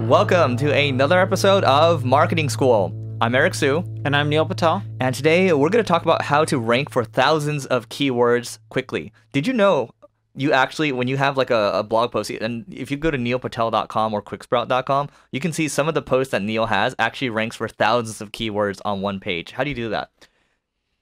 Welcome to another episode of Marketing School. I'm Eric Su. And I'm Neil Patel. And today we're going to talk about how to rank for thousands of keywords quickly. Did you know you actually, when you have like a blog post, and if you go to neilpatel.com or quicksprout.com, you can see some of the posts that Neil has actually ranks for thousands of keywords on one page. How do you do that?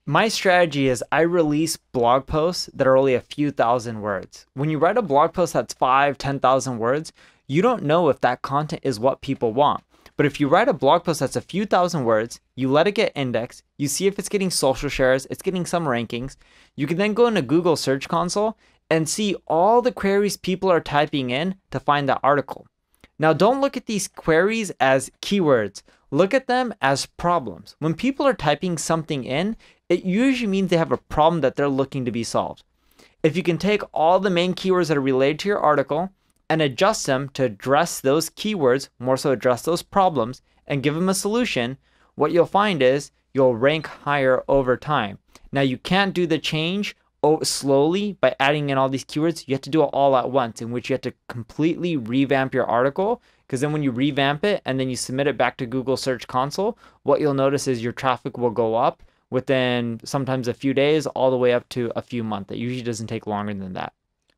My strategy is I release blog posts that are only a few thousand words. When you write a blog post that's 10,000 words, you don't know if that content is what people want. But if you write a blog post that's a few thousand words, you let it get indexed, you see if it's getting social shares, it's getting some rankings, you can then go into Google Search Console and see all the queries people are typing in to find that article. Now, don't look at these queries as keywords. Look at them as problems. When people are typing something in, it usually means they have a problem that they're looking to be solved. If you can take all the main keywords that are related to your article and adjust them to address those keywords, more so address those problems, and give them a solution, what you'll find is you'll rank higher over time. Now, you can't do the change slowly by adding in all these keywords. You have to do it all at once, in which you have to completely revamp your article, because then when you revamp it and then you submit it back to Google Search Console, what you'll notice is your traffic will go up within sometimes a few days all the way up to a few months. It usually doesn't take longer than that.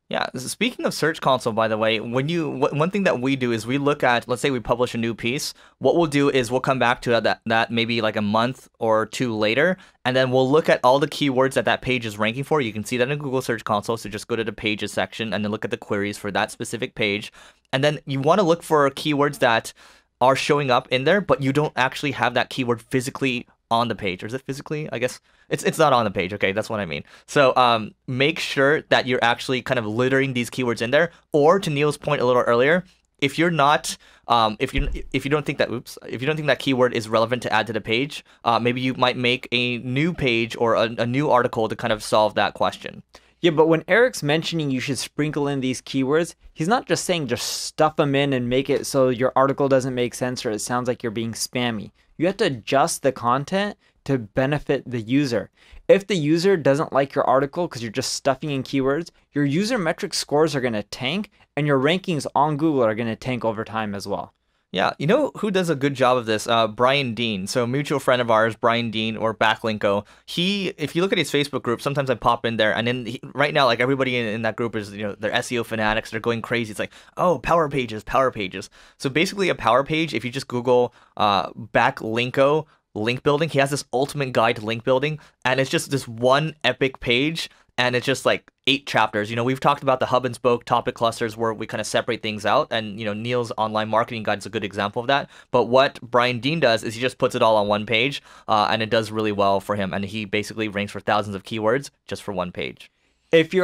Yeah, speaking of Search Console, by the way, one thing that we do is we look at, let's say we publish a new piece. What we'll do is we'll come back to that maybe like a month or two later, and then we'll look at all the keywords that page is ranking for. You can see that in Google Search Console, so just go to the pages section and then look at the queries for that specific page. And then you want to look for keywords that are showing up in there, but you don't actually have that keyword physically on the page. Or is it physically? I guess it's not on the page. Okay, that's what I mean. So make sure that you're actually kind of littering these keywords in there. Or to Neil's point a little earlier, if you're not if you don't think that keyword is relevant to add to the page, maybe you might make a new page or a new article to kind of solve that question. Yeah, but when Eric's mentioning you should sprinkle in these keywords, he's not just saying just stuff them in and make it so your article doesn't make sense or it sounds like you're being spammy. You have to adjust the content to benefit the user. If the user doesn't like your article because you're just stuffing in keywords, your user metric scores are going to tank and your rankings on Google are going to tank over time as well. Yeah, you know who does a good job of this? Brian Dean. So a mutual friend of ours, Brian Dean, or Backlinko. If you look at his Facebook group, sometimes I pop in there, and then right now, like everybody in that group is, they're SEO fanatics. They're going crazy. It's like, oh, power pages, power pages. So basically, a power page, if you just Google Backlinko link building, he has this ultimate guide to link building, and it's just this one epic page. And it's just like 8 chapters. We've talked about the hub and spoke topic clusters where we kind of separate things out. And, Neil's online marketing guide is a good example of that. But what Brian Dean does is he just puts it all on one page, and it does really well for him. And he basically ranks for thousands of keywords just for one page. If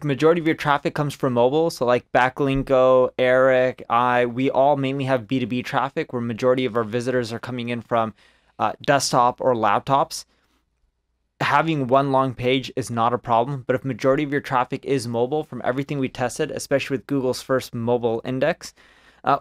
majority of your traffic comes from mobile, so like Backlinko, Eric, we all mainly have B2B traffic where majority of our visitors are coming in from desktop or laptops. Having one long page is not a problem, but if majority of your traffic is mobile, from everything we tested, especially with Google's first mobile index,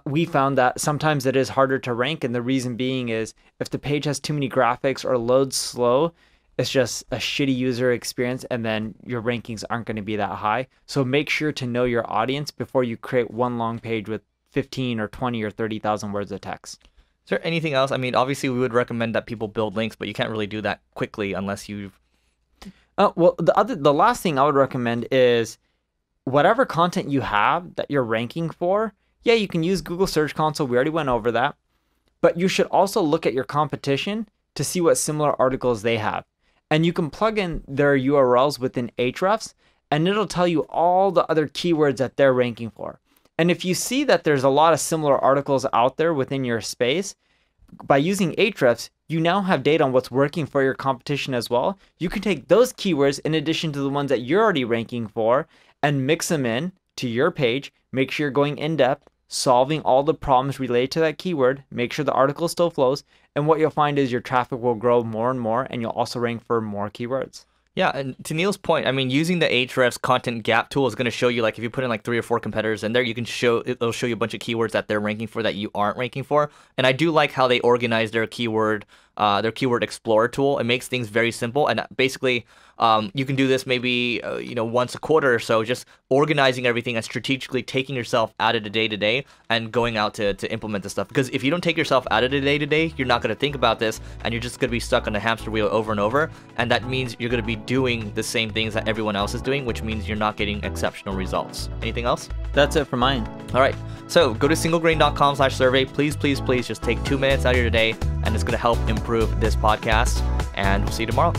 we found that sometimes it is harder to rank, and the reason being is if the page has too many graphics or loads slow, it's just a shitty user experience, and then your rankings aren't going to be that high. So make sure to know your audience before you create one long page with 15 or 20 or 30,000 words of text. Is there anything else? I mean, obviously, we would recommend that people build links, but you can't really do that quickly unless you've... Well, the last thing I would recommend is whatever content you have that you're ranking for, yeah, you can use Google Search Console. We already went over that. But you should also look at your competition to see what similar articles they have. And you can plug in their URLs within AHREFS, and it'll tell you all the other keywords that they're ranking for. And if you see that there's a lot of similar articles out there within your space, by using AHREFS, you now have data on what's working for your competition as well. You can take those keywords in addition to the ones that you're already ranking for and mix them in to your page. Make sure you're going in depth, solving all the problems related to that keyword. Make sure the article still flows. And what you'll find is your traffic will grow more and more, and you'll also rank for more keywords. Yeah, and to Neil's point, I mean, using the AHREFS Content Gap Tool is going to show you, like, if you put in like 3 or 4 competitors in there, it'll show you a bunch of keywords that they're ranking for that you aren't ranking for. And I do like how they organize their keyword their Keyword Explorer tool. It makes things very simple, and basically you can do this maybe once a quarter or so, just organizing everything and strategically taking yourself out of the day-to-day and going out to implement this stuff. Because if you don't take yourself out of the day-to-day, you're not going to think about this, and you're just going to be stuck on the hamster wheel over and over, and that means you're going to be doing the same things that everyone else is doing, which means you're not getting exceptional results. Anything else? That's it for mine. All right, so go to singlegrain.com/survey. Please just take 2 minutes out of your day, and it's going to help improve this podcast, and we'll see you tomorrow.